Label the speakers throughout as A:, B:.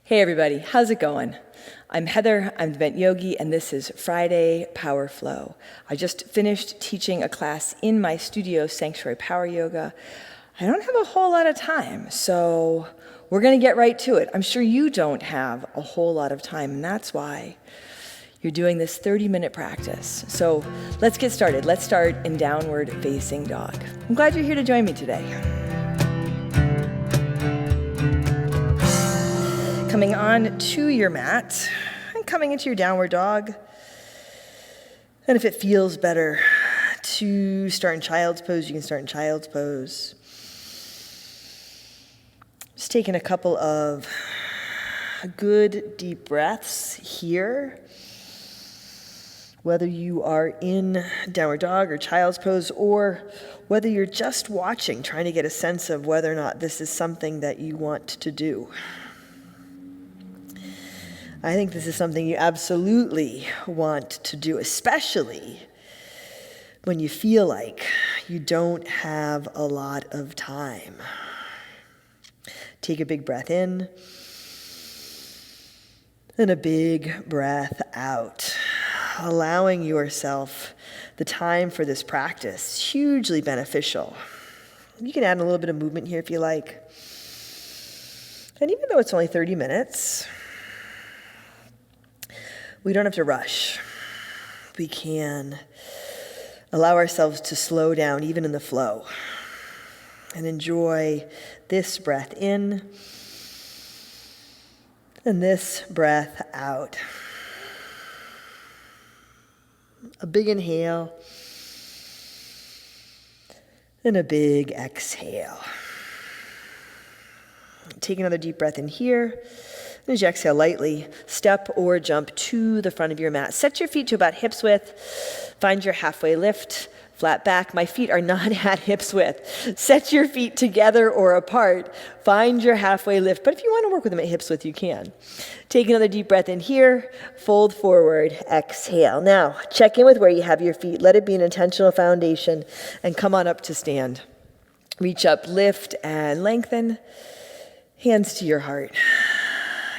A: Hey everybody, how's it going? I'm Heather, I'm the Yogi, and this is Friday Power Flow. I just finished teaching a class in my studio, Sanctuary Power Yoga. I don't have a whole lot of time, so we're gonna get right to it. I'm sure you don't have a whole lot of time, and that's why you're doing this 30-minute practice. So let's get started. Let's start in downward facing dog. I'm glad you're here to join me today. Coming on to your mat and coming into your downward dog. And if it feels better to start in child's pose, you can start in child's pose. Just taking a couple of good deep breaths here. Whether you are in downward dog or child's pose, or whether you're just watching, trying to get a sense of whether or not this is something that you want to do. I think this is something you absolutely want to do, especially when you feel like you don't have a lot of time. Take a big breath in and a big breath out, allowing yourself the time for this practice. Hugely beneficial. You can add a little bit of movement here if you like. And even though it's only 30 minutes, we don't have to rush. We can allow ourselves to slow down even in the flow and enjoy this breath in and this breath out. A big inhale and a big exhale. Take another deep breath in here. As you exhale lightly, step or jump to the front of your mat. Set your feet to about hips width. Find your halfway lift, flat back. My feet are not at hips width. Set your feet together or apart. Find your halfway lift. But if you want to work with them at hips width, you can. Take another deep breath in here. Fold forward. Exhale. Now, check in with where you have your feet. Let it be an intentional foundation. And come on up to stand. Reach up, lift, and lengthen. Hands to your heart.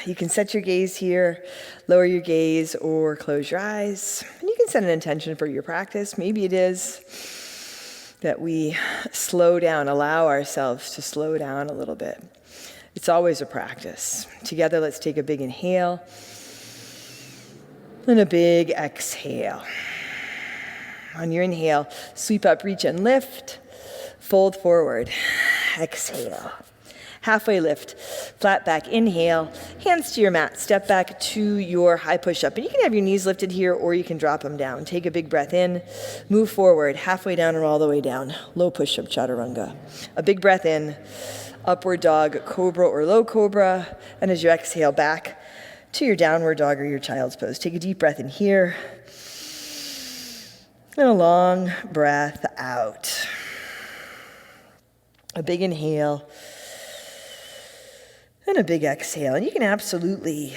A: You can set your gaze here, lower your gaze, or close your eyes. And you can set an intention for your practice. Maybe it is that we slow down, allow ourselves to slow down a little bit. It's always a practice. Together, let's take a big inhale and a big exhale. On your inhale, sweep up, reach, and lift. Fold forward. Exhale. Halfway lift, flat back, inhale, hands to your mat, step back to your high push-up. And you can have your knees lifted here or you can drop them down. Take a big breath in, move forward, halfway down or all the way down. Low push-up, chaturanga. A big breath in, upward dog, cobra or low cobra. And as you exhale back to your downward dog or your child's pose. Take a deep breath in here and a long breath out. A big inhale. And a big exhale. And you can absolutely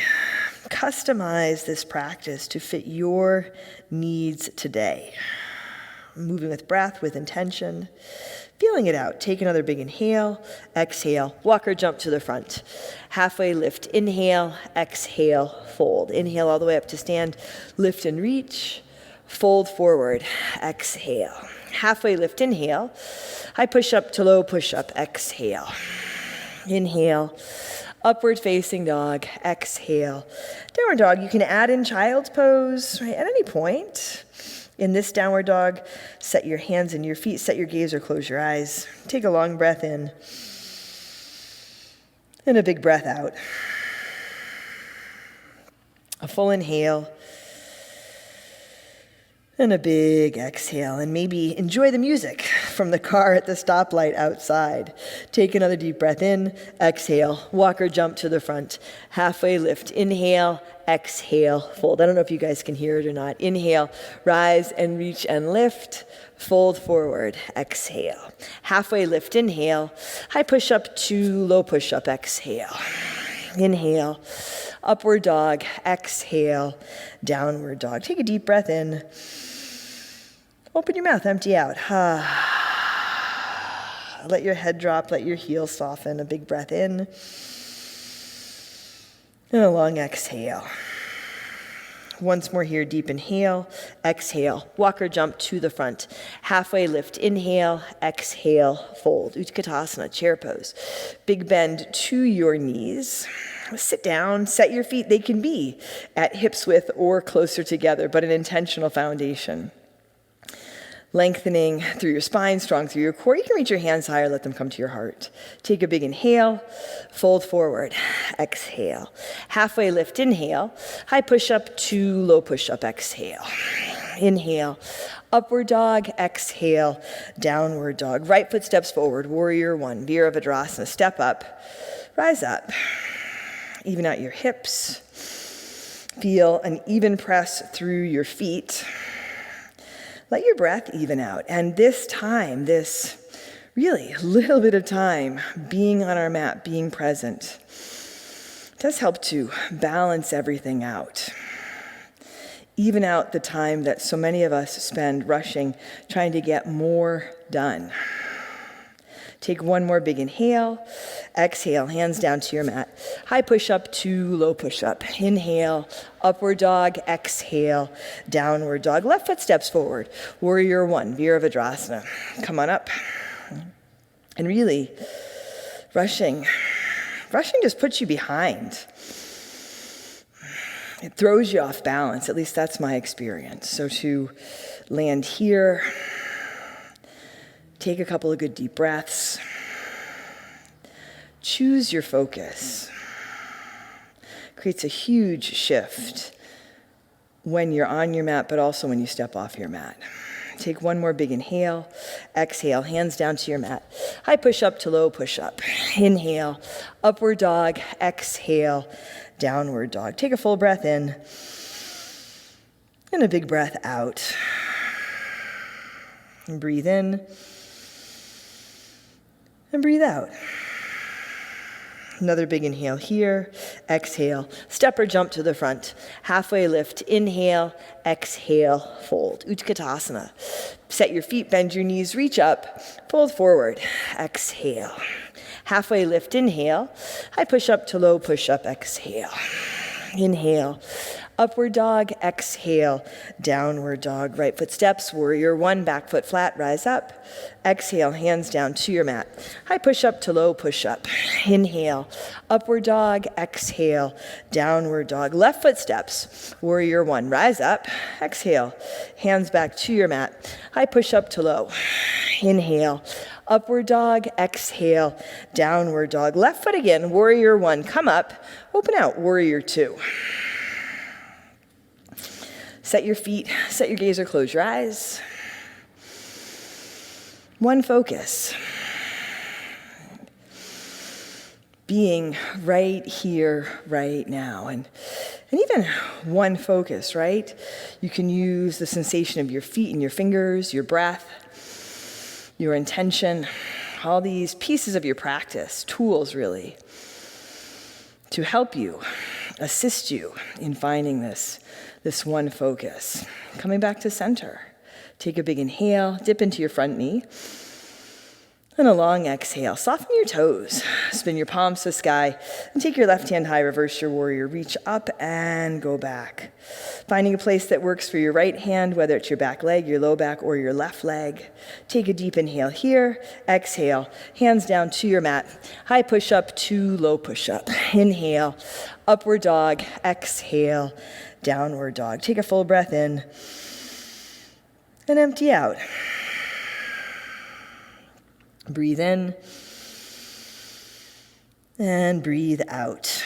A: customize this practice to fit your needs today. Moving with breath, with intention, feeling it out. Take another big inhale, exhale, walk or jump to the front. Halfway lift, inhale, exhale, fold. Inhale all the way up to stand, lift and reach, fold forward, exhale. Halfway lift, inhale, high push up to low push up, exhale. Inhale, upward facing dog, exhale. Downward dog, you can add in child's pose right, at any point. In this downward dog, set your hands and your feet, set your gaze or close your eyes. Take a long breath in and a big breath out. A full inhale and a big exhale, and maybe enjoy the music from the car at the stoplight outside. Take another deep breath in, exhale, walk or jump to the front. Halfway lift, inhale, exhale, fold. I don't know if you guys can hear it or not. Inhale, rise and reach and lift, fold forward, exhale. Halfway lift, inhale, high push up to low push up, exhale. Inhale, upward dog, exhale, downward dog. Take a deep breath in. Open your mouth, empty out. Let your head drop, let your heels soften. A big breath in. And a long exhale. Once more here, deep inhale, exhale. Walk or jump to the front. Halfway lift, inhale, exhale, fold. Utkatasana, chair pose. Big bend to your knees. Sit down, set your feet. They can be at hips width or closer together, but an intentional foundation. Lengthening through your spine, strong through your core. You can reach your hands higher, let them come to your heart. Take a big inhale, fold forward, exhale. Halfway lift, inhale. High push-up to low push-up, exhale. Inhale, upward dog, exhale, downward dog. Right foot steps forward, warrior one, Virabhadrasana. Step up, rise up. Even out your hips. Feel an even press through your feet. Let your breath even out. And this time, this really little bit of time being on our mat, being present, does help to balance everything out. Even out the time that so many of us spend rushing, trying to get more done. Take one more big inhale. Exhale, hands down to your mat. High push-up to low push-up. Inhale, upward dog. Exhale, downward dog. Left foot steps forward. Warrior one, Virabhadrasana. Come on up. And really, rushing just puts you behind. It throws you off balance. At least that's my experience. So to land here, take a couple of good deep breaths. Choose your focus. Creates a huge shift when you're on your mat, but also when you step off your mat. Take one more big inhale. Exhale, hands down to your mat. High push-up to low push-up. Inhale, upward dog. Exhale, downward dog. Take a full breath in and a big breath out. And breathe in and breathe out. Another big inhale here. Exhale. Step or jump to the front. Halfway lift. Inhale. Exhale. Fold. Utkatasana. Set your feet. Bend your knees. Reach up. Fold forward. Exhale. Halfway lift. Inhale. High push up to low push up. Exhale. Inhale. Upward dog. Exhale. Downward dog. Right foot steps. Warrior one. Back foot flat. Rise up. Exhale. Hands down to your mat. High push up to low push up. Inhale. Upward dog. Exhale. Downward dog. Left foot steps. Warrior one. Rise up. Exhale. Hands back to your mat. High push up to low. Inhale. Upward dog. Exhale. Downward dog. Left foot again. Warrior one. Come up. Open out. Warrior two. Set your feet, set your gaze or close your eyes. One focus. Being right here, right now. And even one focus, right? You can use the sensation of your feet and your fingers, your breath, your intention, all these pieces of your practice, tools really, to help you, assist you in finding this one focus. Coming back to center. Take a big inhale, dip into your front knee. And a long exhale. Soften your toes. Spin your palms to the sky. And take your left hand high, reverse your warrior. Reach up and go back. Finding a place that works for your right hand, whether it's your back leg, your low back, or your left leg. Take a deep inhale here. Exhale. Hands down to your mat. High push up to low push up. Inhale. Upward dog. Exhale. Downward dog. Take a full breath in and empty out. Breathe in and breathe out.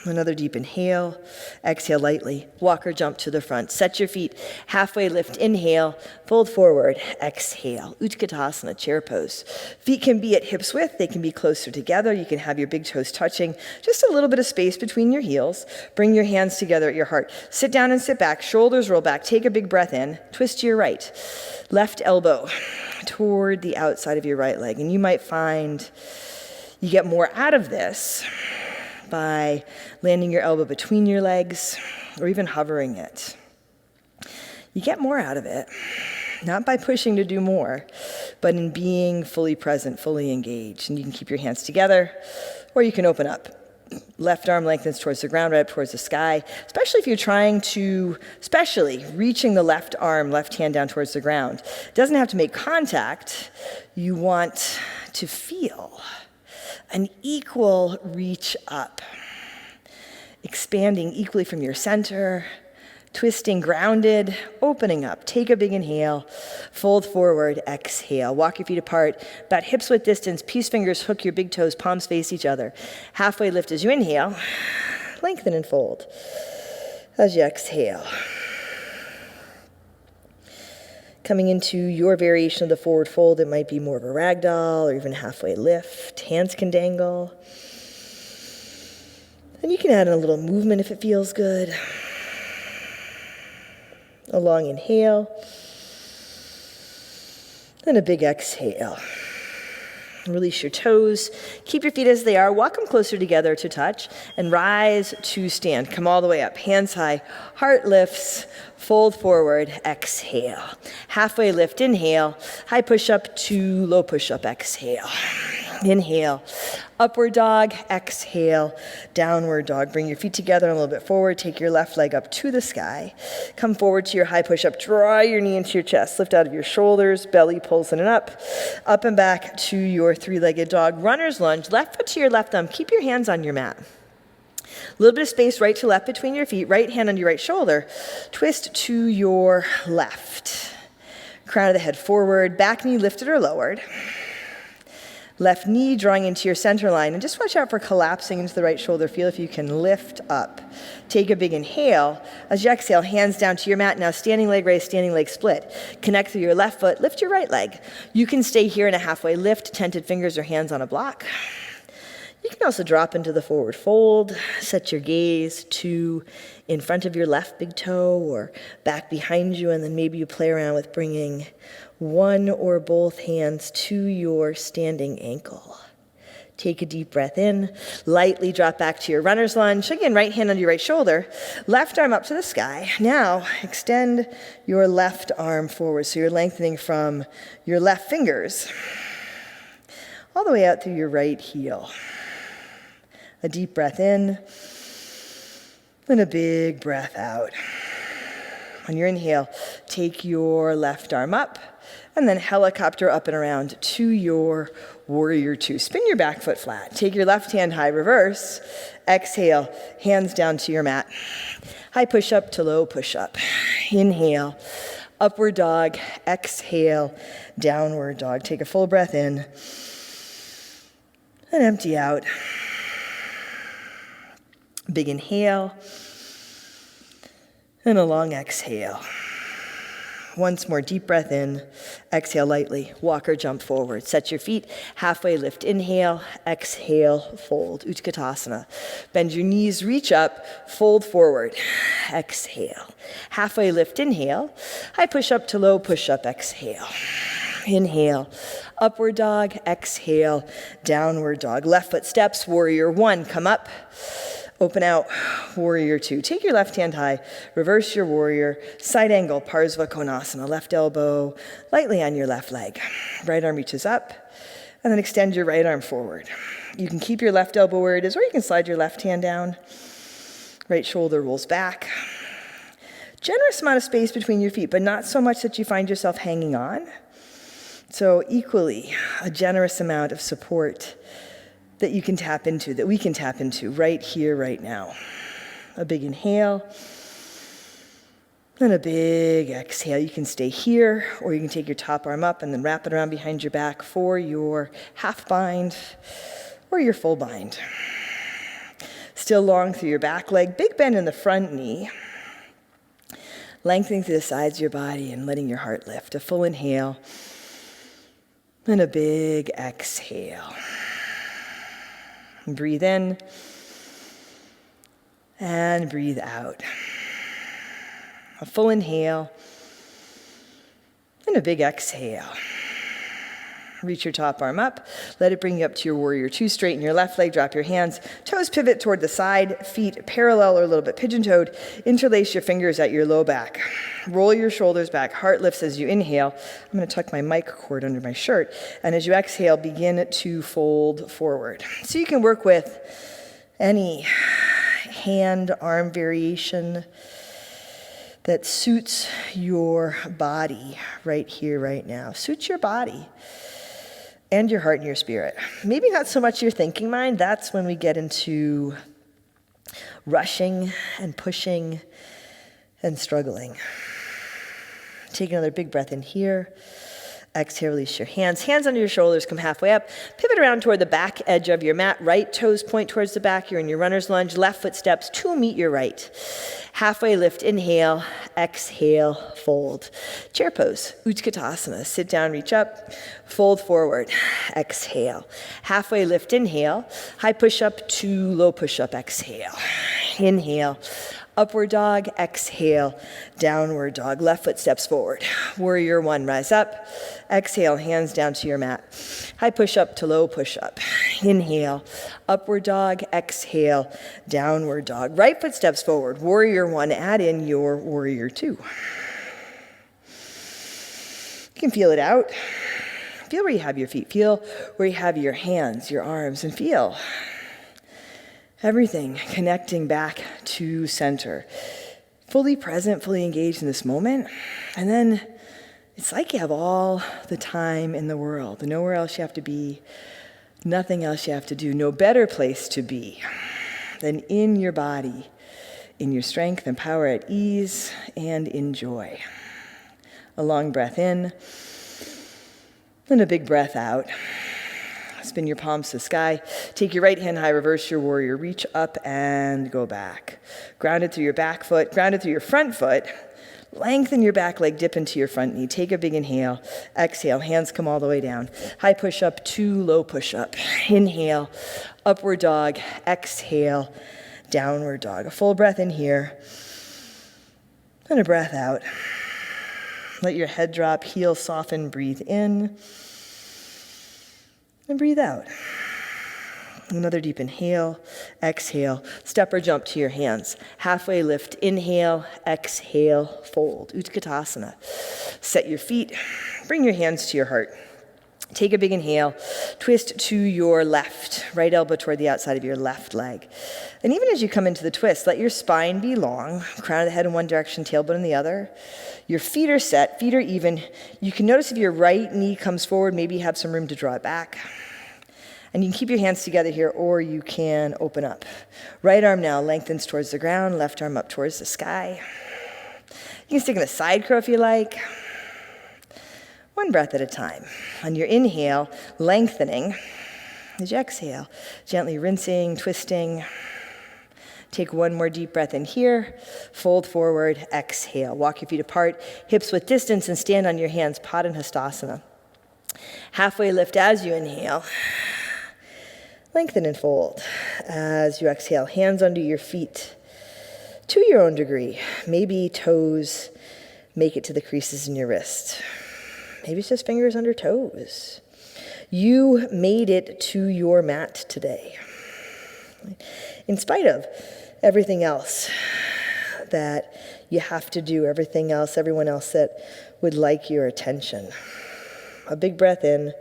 A: Another deep inhale. Exhale lightly. Walk or jump to the front. Set your feet. Halfway lift. Inhale. Fold forward. Exhale. Utkatasana, chair pose. Feet can be at hips width. They can be closer together. You can have your big toes touching. Just a little bit of space between your heels. Bring your hands together at your heart. Sit down and sit back. Shoulders roll back. Take a big breath in. Twist to your right. Left elbow toward the outside of your right leg. And you might find you get more out of this by landing your elbow between your legs or even hovering it. You get more out of it, not by pushing to do more, but in being fully present, fully engaged. And you can keep your hands together, or you can open up Left arm lengthens towards the ground, right up towards the sky, especially if you're reaching the left arm, left hand down towards the ground. It doesn't have to make contact. You want to feel an equal reach up, expanding equally from your center, twisting, grounded, opening up. Take a big inhale, fold forward, exhale. Walk your feet apart, about hips width distance, peace fingers, hook your big toes, palms face each other. Halfway lift as you inhale, lengthen and fold as you exhale. Coming into your variation of the forward fold, it might be more of a ragdoll or even halfway lift. Hands can dangle. And you can add in a little movement if it feels good. A long inhale, then a big exhale. Release your toes. Keep your feet as they are. Walk them closer together to touch and rise to stand. Come all the way up. Hands high. Heart lifts. Fold forward. Exhale. Halfway lift. Inhale. High push-up to low push-up. Exhale. Inhale. Upward dog. Exhale. Downward dog. Bring your feet together a little bit forward. Take your left leg up to the sky. Come forward to your high push-up. Draw your knee into your chest. Lift out of your shoulders. Belly pulls in and up. Up and back to your three-legged dog. Runner's lunge. Left foot to your left thumb. Keep your hands on your mat. A little bit of space right to left between your feet. Right hand on your right shoulder. Twist to your left. Crown of the head forward. Back knee lifted or lowered. Left knee drawing into your center line. And just watch out for collapsing into the right shoulder. Feel if you can lift up. Take a big inhale. As you exhale, hands down to your mat. Now standing leg raise, standing leg split. Connect through your left foot. Lift your right leg. You can stay here in a halfway lift, tented fingers or hands on a block. You can also drop into the forward fold. Set your gaze to in front of your left big toe or back behind you, and then maybe you play around with bringing one or both hands to your standing ankle. Take a deep breath in. Lightly drop back to your runner's lunge. Again, right hand under your right shoulder. Left arm up to the sky. Now, extend your left arm forward. So you're lengthening from your left fingers all the way out through your right heel. A deep breath in, then a big breath out. On your inhale, take your left arm up, and then helicopter up and around to your warrior two. Spin your back foot flat. Take your left hand high, reverse. Exhale, hands down to your mat. High push-up to low push-up. Inhale, upward dog. Exhale, downward dog. Take a full breath in, and empty out. Big inhale, and a long exhale. Once more, deep breath in. Exhale lightly. Walk or jump forward. Set your feet. Halfway lift. Inhale. Exhale. Fold. Utkatasana. Bend your knees. Reach up. Fold forward. Exhale. Halfway lift. Inhale. High push up to low push up. Exhale. Inhale. Upward dog. Exhale. Downward dog. Left foot steps. Warrior one. Come up. Open out, warrior two. Take your left hand high, reverse your warrior, side angle, Parsva Konasana, left elbow lightly on your left leg. Right arm reaches up, and then extend your right arm forward. You can keep your left elbow where it is, or you can slide your left hand down. Right shoulder rolls back. Generous amount of space between your feet, but not so much that you find yourself hanging on. So equally, a generous amount of support that you can tap into, that we can tap into right here, right now. A big inhale, and a big exhale. You can stay here, or you can take your top arm up and then wrap it around behind your back for your half bind or your full bind. Still long through your back leg, big bend in the front knee. Lengthening through the sides of your body and letting your heart lift. A full inhale, and a big exhale. Breathe in and breathe out. A full inhale and a big exhale. Reach your top arm up. Let it bring you up to your warrior two. Straighten your left leg. Drop your hands. Toes pivot toward the side. Feet parallel or a little bit pigeon-toed. Interlace your fingers at your low back. Roll your shoulders back. Heart lifts as you inhale. I'm going to tuck my mic cord under my shirt. And as you exhale, begin to fold forward. So you can work with Any hand, arm variation that suits your body right here, right now. Suits your body and your heart and your spirit. Maybe not so much your thinking mind. That's when we get into rushing and pushing and struggling. Take another big breath in here. Exhale, release your hands. Hands under your shoulders, come halfway up. Pivot around toward the back edge of your mat. Right toes point towards the back. You're in your runner's lunge. Left foot steps to meet your right. Halfway lift, inhale. Exhale, fold. Chair pose, Utkatasana. Sit down, reach up. Fold forward. Exhale. Halfway lift, inhale. High push-up to low push-up. Exhale. Inhale. Upward dog, exhale, downward dog. Left foot steps forward. Warrior one, rise up. Exhale, hands down to your mat. High push-up to low push-up. Inhale, upward dog, exhale, downward dog. Right foot steps forward. Warrior one, add in your warrior two. You can feel it out. Feel where you have your feet. Feel where you have your hands, your arms, and feel everything connecting back to center. Fully present, fully engaged in this moment. And then it's like you have all the time in the world. Nowhere else you have to be. Nothing else you have to do. No better place to be than in your body, in your strength and power, at ease and in joy. A long breath in, and a big breath out. Spin your palms to the sky. Take your right hand high, reverse your warrior. Reach up and go back. Grounded through your back foot, grounded through your front foot. Lengthen your back leg, dip into your front knee. Take a big inhale. Exhale, hands come all the way down. High push-up to low push-up. Inhale, upward dog. Exhale, downward dog. A full breath in here. And a breath out. Let your head drop, heel soften, breathe in. And breathe out. Another deep inhale, exhale, step or jump to your hands. Halfway lift, inhale, exhale, fold. Utkatasana. Set your feet, bring your hands to your heart. Take a big inhale, twist to your left, right elbow toward the outside of your left leg. And even as you come into the twist, let your spine be long, crown of the head in one direction, tailbone in the other. Your feet are set, feet are even. You can notice if your right knee comes forward, maybe you have some room to draw it back. And you can keep your hands together here, or you can open up. Right arm now lengthens towards the ground, left arm up towards the sky. You can stick in a side crow if you like. One breath at a time. On your inhale, lengthening. As you exhale, gently rinsing, twisting. Take one more deep breath in here. Fold forward, exhale. Walk your feet apart, hips width distance, and stand on your hands, Padangusthasana. Halfway lift as you inhale. Lengthen and fold. As you exhale, hands under your feet to your own degree. Maybe toes make it to the creases in your wrist. Maybe it's just fingers under toes. You made it to your mat today. In spite of everything else that you have to do, everything else, everyone else that would like your attention. A big breath in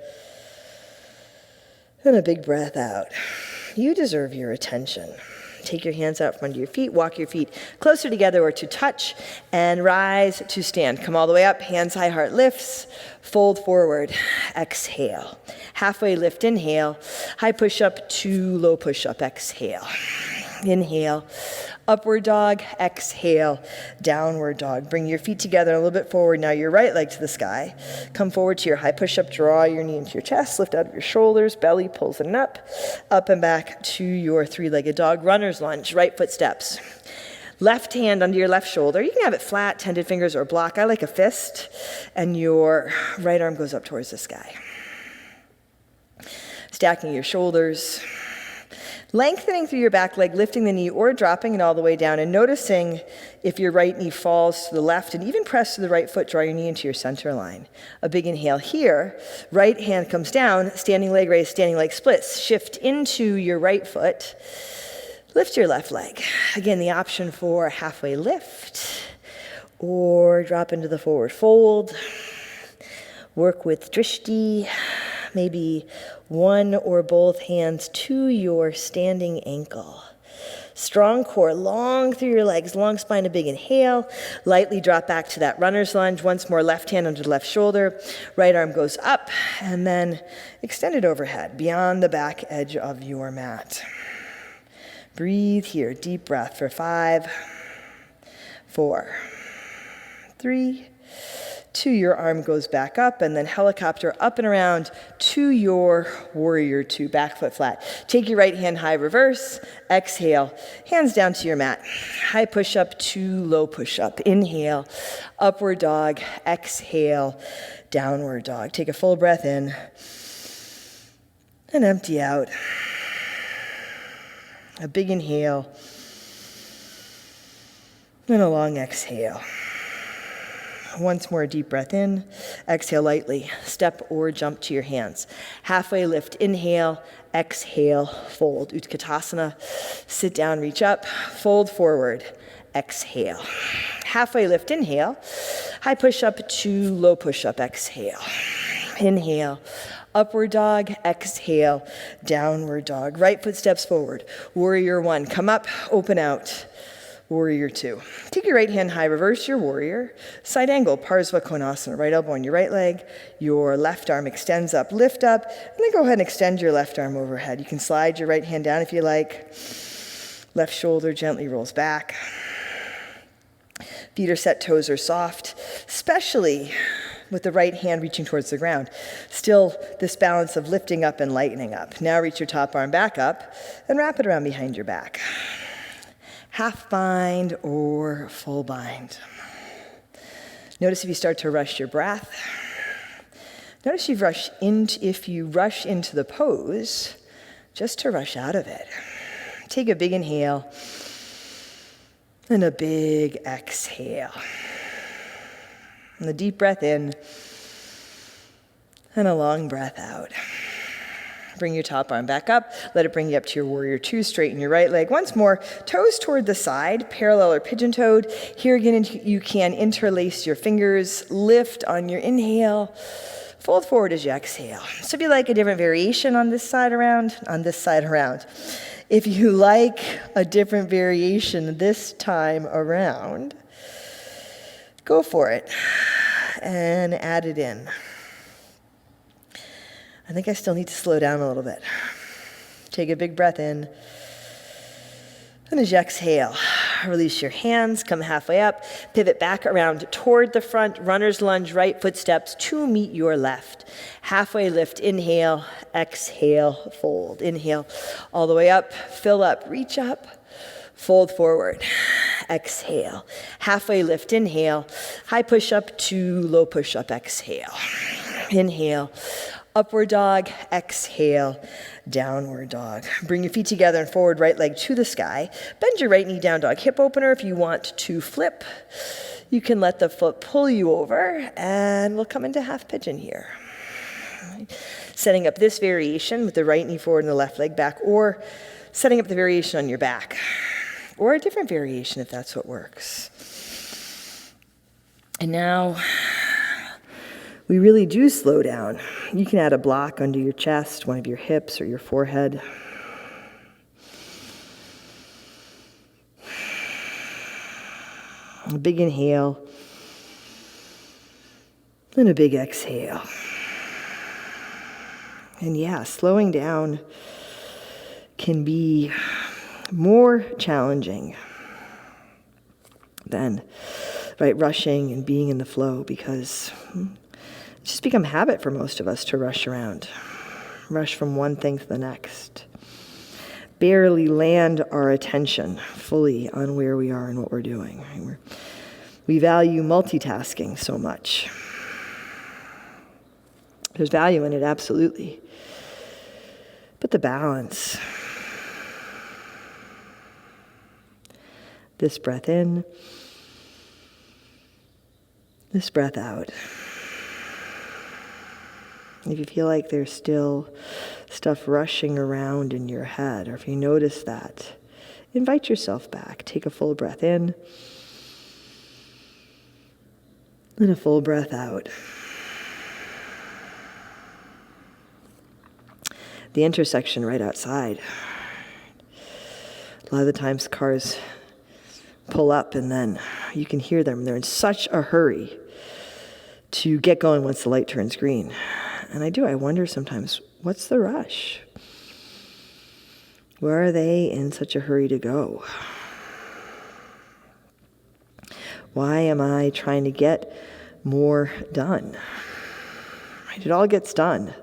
A: and a big breath out. You deserve your attention. Take your hands out from under your feet, walk your feet closer together or to touch, and rise to stand. Come all the way up, hands high, heart lifts, fold forward, exhale. Halfway lift, inhale, high push-up to low push-up, exhale. Inhale, upward dog, exhale, downward dog. Bring your feet together a little bit forward. Now your right leg to the sky. Come forward to your high push-up, draw your knee into your chest, lift out of your shoulders, belly pulls it up and back to your three-legged dog. Runner's lunge, right foot steps. Left hand under your left shoulder. You can have it flat, tented fingers, or block. I like a fist. And your right arm goes up towards the sky. Stacking your shoulders. Lengthening through your back leg, lifting the knee or dropping it all the way down, and noticing if your right knee falls to the left, and even press to the right foot, draw your knee into your center line. A big inhale here. Right hand comes down, standing leg raise, standing leg splits. Shift into your right foot. Lift your left leg. Again, the option for a halfway lift or drop into the forward fold. Work with drishti, maybe one or both hands to your standing ankle. Strong core, long through your legs, long spine, a big inhale. Lightly drop back to that runner's lunge. Once more, left hand under the left shoulder. Right arm goes up, and then extend it overhead, beyond the back edge of your mat. Breathe here, deep breath for 5, 4, 3, 2, your arm goes back up, and then helicopter up and around to your warrior 2, back foot flat. Take your right hand high, reverse, exhale, hands down to your mat. High push-up to low push-up. Inhale, upward dog, exhale, downward dog. Take a full breath in, and empty out. A big inhale, and a long exhale. Once more, deep breath in. Exhale lightly. Step or jump to your hands. Halfway lift. Inhale. Exhale. Fold. Utkatasana. Sit down, reach up. Fold forward. Exhale. Halfway lift. Inhale. High push-up to low push-up. Exhale. Inhale. Upward dog. Exhale. Downward dog. Right foot steps forward. Warrior 1. Come up. Open out. Warrior 2. Take your right hand high, reverse your warrior. Side angle, Parsva Konasana. Right elbow on your right leg. Your left arm extends up, lift up, and then go ahead and extend your left arm overhead. You can slide your right hand down if you like. Left shoulder gently rolls back. Feet are set, toes are soft, especially with the right hand reaching towards the ground. Still this balance of lifting up and lightening up. Now reach your top arm back up and wrap it around behind your back. Half bind or full bind. Notice if you start to rush your breath. Notice if you rush into the pose, just to rush out of it. Take a big inhale and a big exhale. And a deep breath in and a long breath out. Bring your top arm back up. Let it bring you up to your warrior 2. Straighten your right leg. Once more, toes toward the side, parallel or pigeon-toed. Here again, you can interlace your fingers. Lift on your inhale. Fold forward as you exhale. So if you like a different variation on this side around, If you like a different variation this time around, go for it and add it in. I think I still need to slow down a little bit. Take a big breath in. And as you exhale, release your hands, come halfway up, pivot back around toward the front, runner's lunge, right footsteps to meet your left. Halfway lift, inhale, exhale, fold. Inhale, all the way up, fill up, reach up, fold forward, exhale. Halfway lift, inhale, high push up to low push up, exhale. Inhale. Upward dog, exhale, downward dog. Bring your feet together and forward right leg to the sky. Bend your right knee down, dog hip opener. If you want to flip, you can let the foot pull you over, and we'll come into half pigeon here. Setting up this variation with the right knee forward and the left leg back, or setting up the variation on your back, or a different variation if that's what works. And now, we really do slow down. You can add a block under your chest, one of your hips or your forehead. A big inhale and a big exhale. And yeah, slowing down can be more challenging than rushing and being in the flow, because it's just become habit for most of us to rush around, rush from one thing to the next, barely land our attention fully on where we are and what we're doing. We value multitasking so much. There's value in it, absolutely. But the balance, this breath in, this breath out. If you feel like there's still stuff rushing around in your head, or if you notice that, invite yourself back. Take a full breath in and a full breath out. the intersection right outside. A lot of the times cars pull up and then you can hear them. They're in such a hurry to get going once the light turns green. And I wonder sometimes, what's the rush? Where are they in such a hurry to go? Why am I trying to get more done? It all gets done.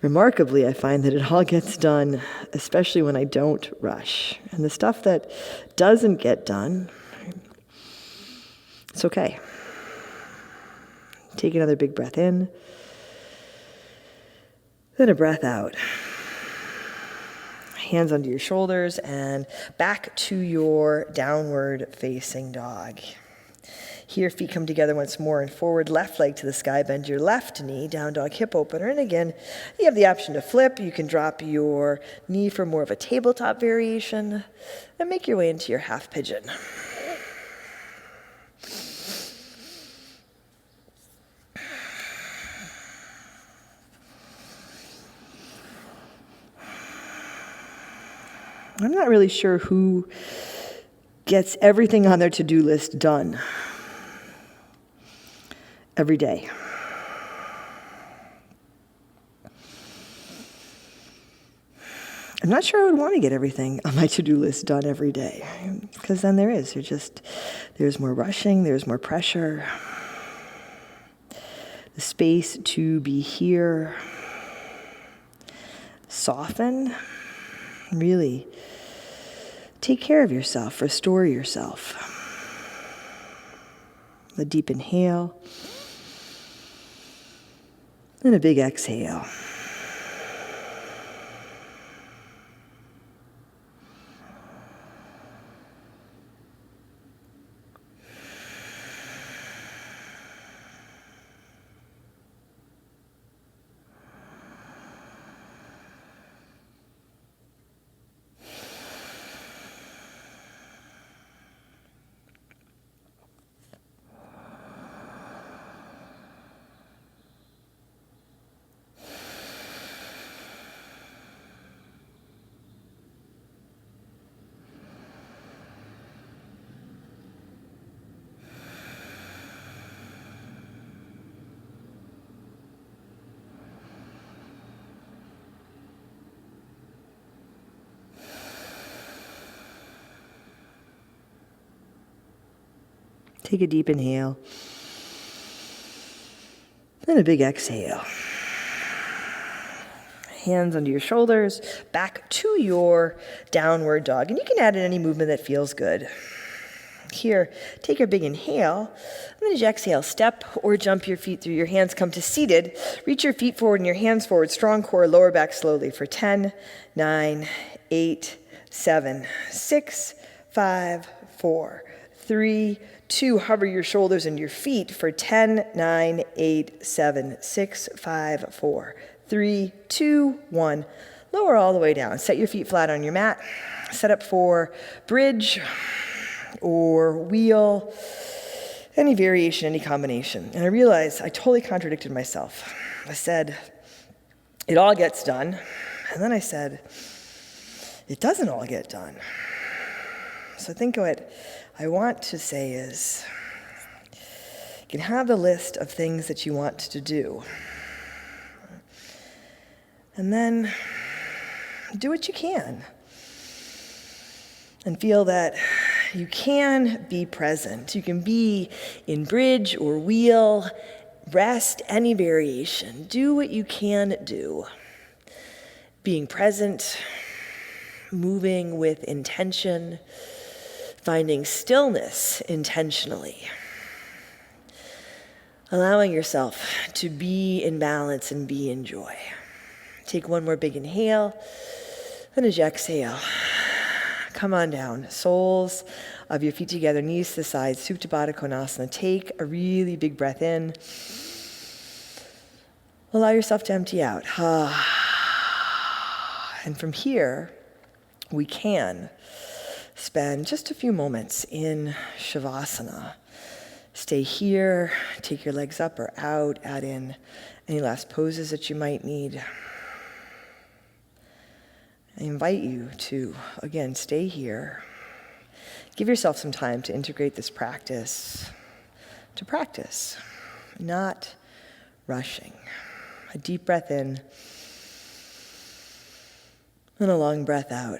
A: Remarkably, I find that it all gets done, especially when I don't rush. And the stuff that doesn't get done, it's okay. Take another big breath in, then a breath out. Hands under your shoulders and back to your downward facing dog. Here, feet come together once more and forward, left leg to the sky, bend your left knee, down dog hip opener. And again, you have the option to flip. You can drop your knee for more of a tabletop variation and make your way into your half pigeon. I'm not really sure who gets everything on their to-do list done every day. I'm not sure I would want to get everything on my to-do list done every day, because then there's more rushing, there's more pressure. The space to be here, soften, really take care of yourself, restore yourself. A deep inhale, and a big exhale. Take a deep inhale, then a big exhale. Hands under your shoulders, back to your downward dog. And you can add in any movement that feels good. Here, take a big inhale, and then as you exhale, step or jump your feet through. Your hands come to seated. Reach your feet forward and your hands forward. Strong core, lower back slowly for 10, 9, 8, 7, 6, 5, 4, 3, 2, hover your shoulders and your feet for 10, 9, 8, 7, 6, 5, 4, 3, 2, 1. Lower all the way down. Set your feet flat on your mat. Set up for bridge or wheel, any variation, any combination. And I realized I totally contradicted myself. I said, it all gets done. And then I said, it doesn't all get done. So I think what I want to say is, you can have the list of things that you want to do. And then do what you can. And feel that you can be present. You can be in bridge or wheel, rest, any variation. Do what you can do. Being present, moving with intention, finding stillness intentionally, allowing yourself to be in balance and be in joy. Take one more big inhale, and as you exhale, come on down. Soles of your feet together, knees to the sides, Supta Baddha Konasana. Take a really big breath in. Allow yourself to empty out. And from here, we can spend just a few moments in Shavasana. Stay here, take your legs up or out, add in any last poses that you might need. I invite you to, again, stay here. Give yourself some time to integrate this practice, not rushing. A deep breath in and a long breath out.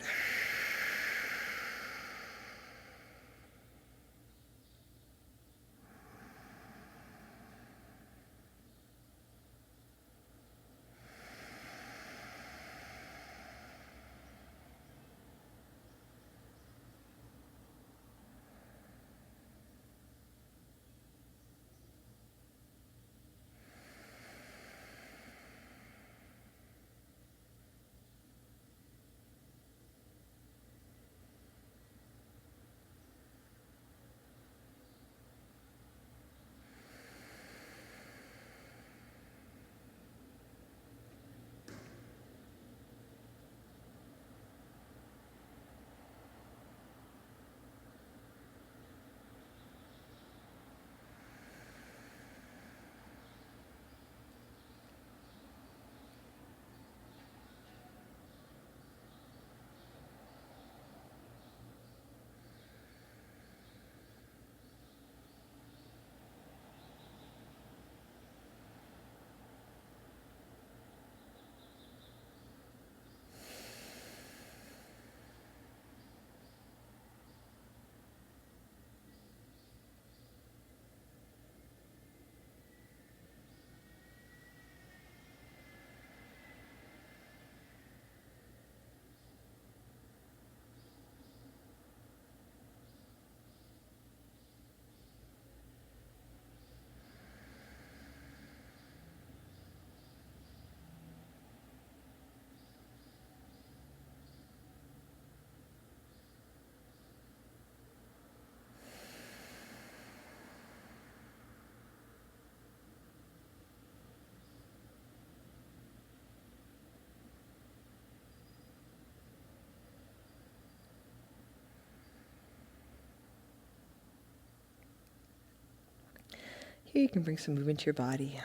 A: Here you can bring some movement to your body.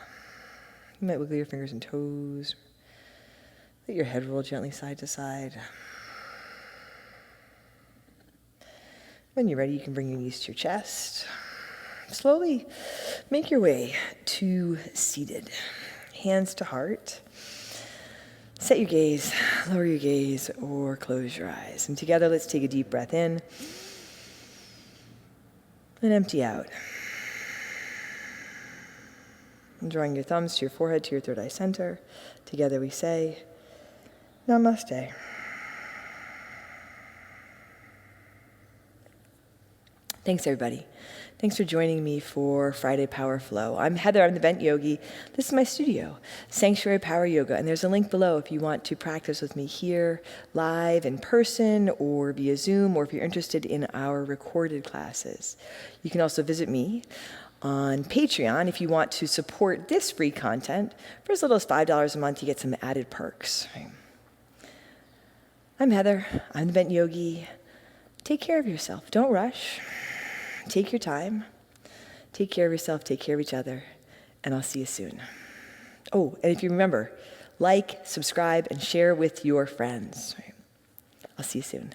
A: You might wiggle your fingers and toes. Let your head roll gently side to side. When you're ready, you can bring your knees to your chest. Slowly make your way to seated. Hands to heart. Set your gaze, lower your gaze, or close your eyes. And together, let's take a deep breath in and empty out. And drawing your thumbs to your forehead, to your third eye center. Together we say, Namaste. Thanks, everybody. Thanks for joining me for Friday Power Flow. I'm Heather, I'm the Bent Yogi. This is my studio, Sanctuary Power Yoga, and there's a link below if you want to practice with me here, live, in person, or via Zoom, or if you're interested in our recorded classes. You can also visit me on Patreon if you want to support this free content. For as little as $5 a month, you get some added perks. I'm Heather, I'm the Bent Yogi. Take care of yourself, don't rush. Take your time, take care of yourself, take care of each other, and I'll see you soon. Oh, and if you remember, like, subscribe, and share with your friends. I'll see you soon.